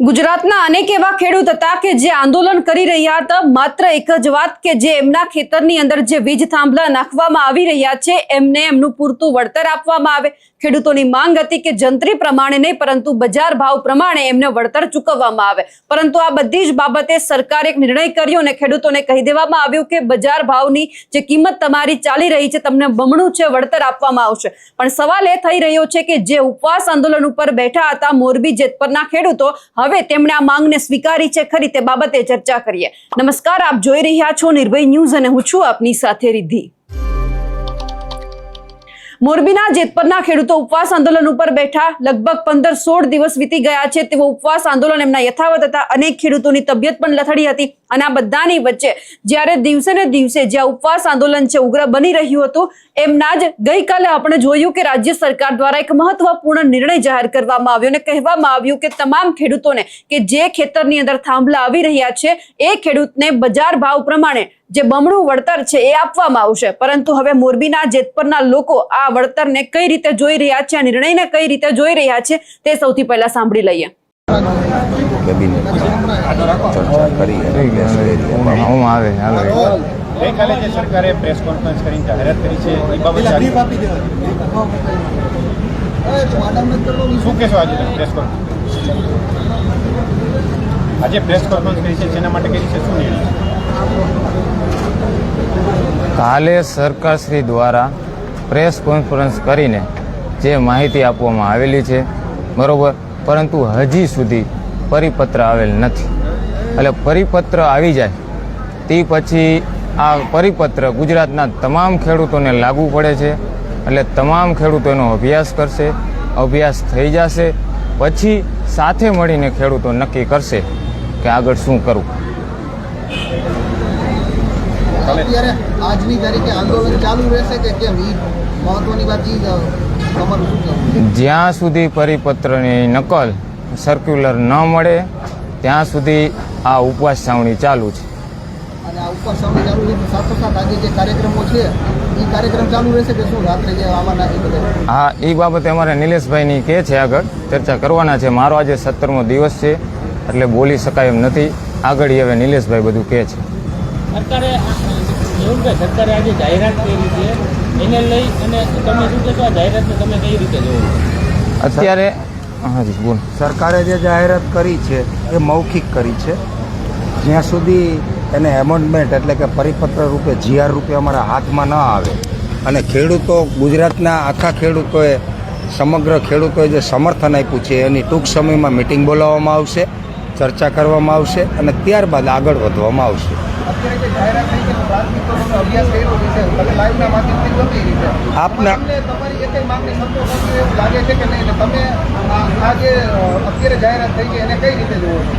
ગુજરાતના અનેક એવા ખેડૂત હતા કે જે આંદોલન કરી રહ્યા હતા માત્ર એક જ વાત કે જે એમના ખેતરની અંદર જે વીજ થાંભલા નાખવામાં આવી રહ્યા છે એમને એમનું પૂરતું વળતર આપવામાં આવે। ખેડૂતોની માંગ હતી કે જંત્રી પ્રમાણે નહીં પરંતુ બજાર ભાવ પ્રમાણે એમને વળતર ચૂકવવામાં આવે, પરંતુ આ બધી જ બાબતે સરકારે એક નિર્ણય કર્યો અને ખેડૂતોને કહી દેવામાં આવ્યું કે બજાર ભાવની જે કિંમત તમારી ચાલી રહી છે તમને બમણું છે વળતર આપવામાં આવશે। પણ સવાલ એ થઈ રહ્યો છે કે જે ઉપવાસ આંદોલન ઉપર બેઠા હતા મોરબી જેતપરના ખેડૂતો હવે તેમણે આ માંગને સ્વીકારી છે ખરી તે બાબતે ચર્ચા કરીએ। નમસ્કાર, આપ જોઈ રહ્યા છો નિર્ભય ન્યૂઝ અને હું છું આપની સાથે રિદ્ધિ। મોરબીના જેતપરના ખેડૂતો ઉપવાસ આંદોલન ઉપર બેઠા લગભગ 15-16 દિવસ વીતી ગયા છે। તેઓ ઉપવાસ આંદોલન એમના યથાવત હતા। અનેક ખેડૂતોની તબિયત પણ લથડી હતી અને આ બધાની વચ્ચે જ્યારે દિવસે ને દિવસે જ્યાં ઉપવાસ આંદોલન છે ઉગ્ર બની રહ્યું હતું એમના જ ગઈકાલે આપણે જોયું કે રાજ્ય સરકાર દ્વારા એક મહત્વપૂર્ણ નિર્ણય જાહેર કરવામાં આવ્યો અને કહેવામાં આવ્યું કે તમામ ખેડૂતોને કે જે ખેતરની અંદર થાંભલા આવી રહ્યા છે એ ખેડૂતને બજાર ભાવ પ્રમાણે જે બમણું વળતર છે એ આપવામાં આવશે। પરંતુ હવે મોરબીના જેતપરના લોકો આ વળતરને કઈ રીતે જોઈ રહ્યા છે, આ નિર્ણયને કઈ રીતે જોઈ રહ્યા છે તે સૌથી પહેલા સાંભળી લઈએ। ગઈકાલે જે સરકારે પ્રેસ કોન્ફરન્સ કરીને જાહેરાત કરી છે એ બાબતે શું કહેશો? આજે પ્રેસ કોન્ફરન્સ કરી છે તેના માટે કરી છે શું નિર્ણય? કાલે સરકારશ્રી દ્વારા પ્રેસ કોન્ફરન્સ કરીને જે માહિતી આપવામાં આવેલી છે બરોબર, પરંતુ હજી સુધી પરિપત્ર આવેલ નથી। એટલે પરિપત્ર આવી જાય તે પછી આ પરિપત્ર ગુજરાતના તમામ ખેડૂતોને લાગુ પડે છે। એટલે તમામ ખેડૂતો એનો અભ્યાસ કરશે, અભ્યાસ થઈ જશે પછી સાથે મળીને ખેડૂતો નક્કી કરશે કે આગળ શું કરવું। અત્યારે આજની તારીખે આંદોલન ચાલુ રહેશે કે કેમ? એ મહત્વની વાત તમારું શું કહેવું? જ્યાં સુધી પરિપત્રની નકલ સર્ક્યુલર ન મળે ત્યાં સુધી આ ઉપવાસ છાવણી ચાલુ છે। અને આ ઉપવાસ છાવણી ચાલુ છે સાથોસાથ આજે જે કાર્યક્રમો છે એ કાર્યક્રમ ચાલુ રહેશે કે શું રાત્રે જે આવવાના એ બધા? હા, એ બાબતે અમારે નિલેશભાઈની કહે છે આગળ ચર્ચા કરવાના છે। મારો આજે 17મો દિવસ છે એટલે બોલી શકાય એમ નથી। આગળ હવે નિલેશભાઈ બધું કહે છે। સરકારે એવું કે સરકારે આજે જાહેરાત કરી છે એને લઈ અને તમે શું કહેશો? આ જાહેરાતને તમે કઈ રીતે જોવો? અત્યારે હાજી બોલ। સરકારે જે જાહેરાત કરી છે એ મૌખિક કરી છે। જ્યાં સુધી એને એમેન્ડમેન્ટ એટલે કે પરિપત્ર રૂપે GR રૂપે અમારા હાથમાં ન આવે અને ખેડૂતો ગુજરાતના આખા ખેડૂતોએ સમગ્ર ખેડૂતોએ જે સમર્થન આપ્યું છે એની ટૂંક સમયમાં મિટિંગ બોલાવવામાં આવશે, ચર્ચા કરવામાં આવશે અને ત્યારબાદ આગળ વધવામાં આવશે। અત્યારે જે જાહેરાત થઈ છે પ્રાથમિકોનો અભ્યાસ કર્યો છે તમે લાઈવના માધ્યમથી ગમી રીતે આપના તમારી એક માંગણી સંતોષ થશે એવું લાગે છે કે નહીં? તમે આ જે અત્યારે જાહેરાત થઈ છે એને કઈ રીતે જોવો છો?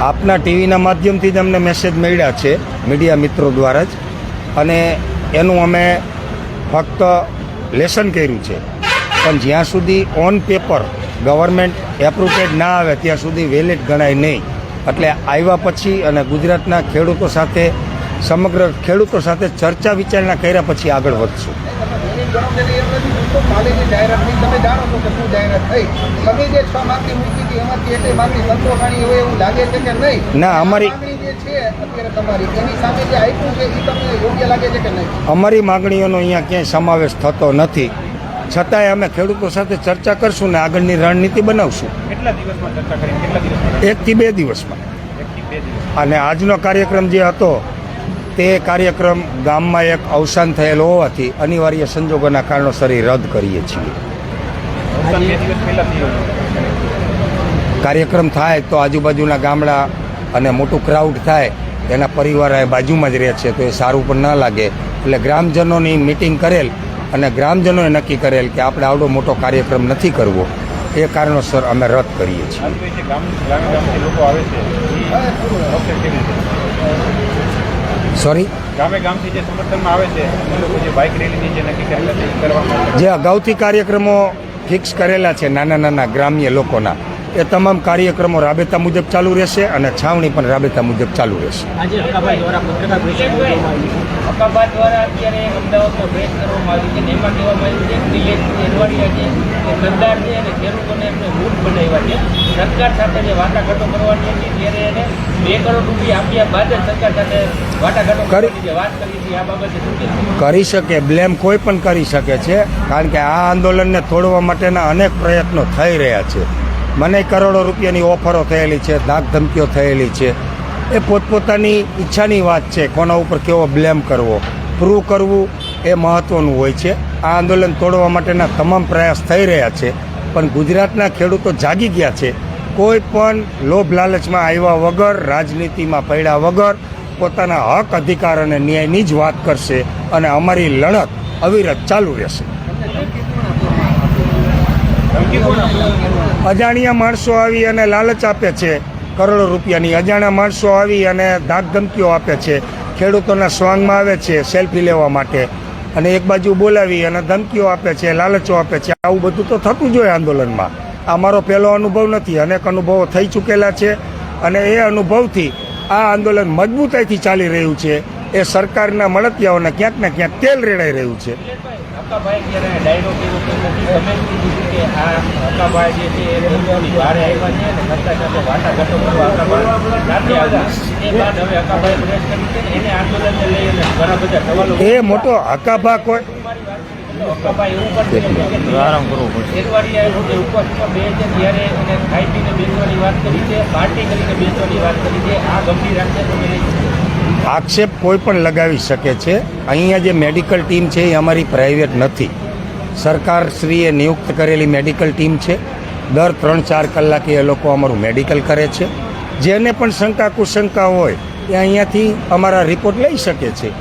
આપના ટીવીના માધ્યમથી જ અમને મેસેજ મળ્યા છે મીડિયા મિત્રો દ્વારા જ, અને એનું અમે ફક્ત લેસન કર્યું છે। પણ જ્યાં સુધી ઓન પેપર ગવર્મેન્ટ એપ્રુવેડ ના આવે ત્યાં સુધી વેલિડ ગણાય નહીં। એટલે આવ્યા પછી અને ગુજરાતના ખેડૂતો સાથે સમગ્ર ખેડૂતો સાથે ચર્ચા વિચારણા કર્યા પછી આગળ વધશું। કાલે જે જાહેરાત થઈ તમે જાણો છો કે શું જાહેરાત થઈ? તમે જે 6 માંગણી મૂકી હતી એમાંથી એક માંગણી સંતોષાણી હોય એવું લાગે છે કે નહીં? ના, અમારી માંગણી જે છે અત્યારે તમારી એની સામે જે આપ્યું છે એ તમને યોગ્ય લાગે છે કે નહીં? અમારી માંગણીઓનો અહીંયા ક્યાંય સમાવેશ થતો નથી, છતાંય અમે ખેડૂતો સાથે ચર્ચા કરશું ને આગળની રણનીતિ બનાવશું। કેટલા દિવસમાં ચર્ચા કરી? કેટલા દિવસમાં? 1 થી 2 દિવસમાં। 1 થી 2 દિવસ। અને આજનો કાર્યક્રમ જે હતો તે કાર્યક્રમ ગામમાં એક અવસાન થયેલ હોવાથી અનિવાર્ય સંજોગોના કારણોસર રદ કરીએ છીએ। કાર્યક્રમ થાય તો આજુબાજુના ગામડા અને મોટું ક્રાઉડ થાય એના પરિવાર બાજુમાં જ રહે છે તો એ સારું પણ ન લાગે, એટલે ગ્રામજનોની મિટિંગ કરેલ અને ગ્રામજનોએ નક્કી કરેલ કે આપણે આવડો મોટો કાર્યક્રમ નથી કરવો, એ કારણોસર અમે રદ કરીએ છીએ। સોરી, ગામે ગામથી જે સમર્થનમાં આવે છે એ લોકો જે બાઇક રેલીની જે નક્કી કરેલા છે એ કરવામાં જે અગાઉથી કાર્યક્રમો ફિક્સ કરેલા છે નાના નાના ગ્રામ્ય લોકોના, એ તમામ કાર્યક્રમો રાબેતા મુજબ ચાલુ રહેશે અને છાવણી પણ રાબેતા મુજબ ચાલુ રહેશે। આજે હકાભાઈ દ્વારા પત્રકાર પરિષદ કરવામાં આવી છે। હકાભાઈ દ્વારા અત્યારે અમદાવાદમાં પ્રેસ કરવામાં આવી છે અને એમાં કહેવામાં આવ્યું છે કે નિલેશ એરવાડિયા જે કે સરદાર છે અને ખેડૂતોને એમને મૂર્ખ બનાવ્યા છે. સરકાર સાથે જે વાટાઘાટો કરવાની હતી ત્યારે એને 2 કરોડ રૂપિયા આપ્યા બાદ જ સરકાર સાથે વાટાઘાટો કરવાની જે વાત કરી હતી આ બાબતે શું કહેશો? કરી શકે, બ્લેમ કોઈ પણ કરી શકે છે, કારણ કે આ આંદોલનને તોડવા માટેના અનેક પ્રયત્નો થઈ રહ્યા છે. મને કરોડો રૂપિયાની ઓફરો થયેલી છે, ધાક ધમકીઓ થયેલી છે. એ પોતપોતાની ઈચ્છાની વાત છે, કોના ઉપર કેવો બ્લેમ કરવો, પ્રૂવ કરવું એ મહત્ત્વનું હોય છે. આ આંદોલન તોડવા માટેના તમામ પ્રયાસ થઈ રહ્યા છે, પણ ગુજરાતના ખેડૂતો જાગી ગયા છે. કોઈ પણ લોભ લાલચમાં આવ્યા વગર, રાજનીતિમાં પડ્યા વગર પોતાના હક, અધિકાર અને ન્યાયની જ વાત કરશે અને અમારી લડત અવિરત ચાલુ રહેશે. અજાણ્યા માણસો આવી અને લાલચ આપે છે કરોડો રૂપિયાની, અજાણ્યા માણસો આવી અને ધાક ધમકીઓ આપે છે, ખેડૂતોના સ્વાંગમાં આવે છે સેલ્ફી લેવા માટે અને એક બાજુ બોલાવી અને ધમકીઓ આપે છે, લાલચો આપે છે. આવું બધું તો થતું જ હોય આંદોલનમાં. આ મારો પહેલો અનુભવ નથી, અનેક અનુભવો થઈ ચૂકેલા છે અને એ અનુભવથી આ આંદોલન મજબૂતાઈથી ચાલી રહ્યું છે. એ સરકારના મળતિયાઓને ક્યાંક ને ક્યાંક તેલ રેડાઈ રહ્યું છે. હકાભાઈ જ્યારે ડાયરો કર્યો તો પછી તમે કીધું કે આ હકાભાઈ જે છે એ ખેડૂતોની બહાર આવ્યા છે અને સરકાર સાથે વાટાઘાટો કરવા હકાભાઈ સાથે આવ્યા. એ બાદ હવે હકાભાઈ પ્રેસ કરી છે ને એને આંદોલનને લઈ અને ઘણા બધા સવાલો. એ મોટો હકાભા કોઈ હકાભાઈ એવું પણ કહે છે કે આરામ કરવો પડશે. ફેબ્રુઆરી જે ઉપવાસમાં બે છે ત્યારે એને ખાઈ પીને બેસવાની વાત કરી છે, પાર્ટી કરીને બેસવાની વાત કરી છે. આ ગંભીર આક્ષેપ તમે લઈ શકો? આક્ષેપ કોઈ પણ લગાવી શકે છે. અહીંયા જે મેડિકલ ટીમ છે એ અમારી પ્રાઇવેટ નથી, સરકારશ્રીએ નિયુક્ત કરેલી મેડિકલ ટીમ છે. દર 3-4 કલાકે એ લોકો અમારું મેડિકલ કરે છે. જેને પણ શંકા કુશંકા હોય એ અહીંયાથી અમારા રિપોર્ટ લઈ શકે છે.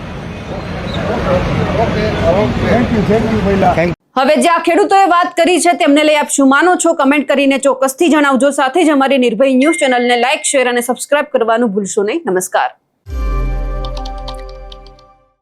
હવે જે આ ખેડૂતોએ વાત કરી છે તેમને લઈ આપ શું માનો છો, કમેન્ટ કરીને ચોક્કસથી જણાવજો. સાથે જ અમારી નિર્ભય ન્યૂઝ ચેનલને લાઇક, શેર અને સબસ્ક્રાઇબ કરવાનું ભૂલશો નહીં. નમસ્કાર.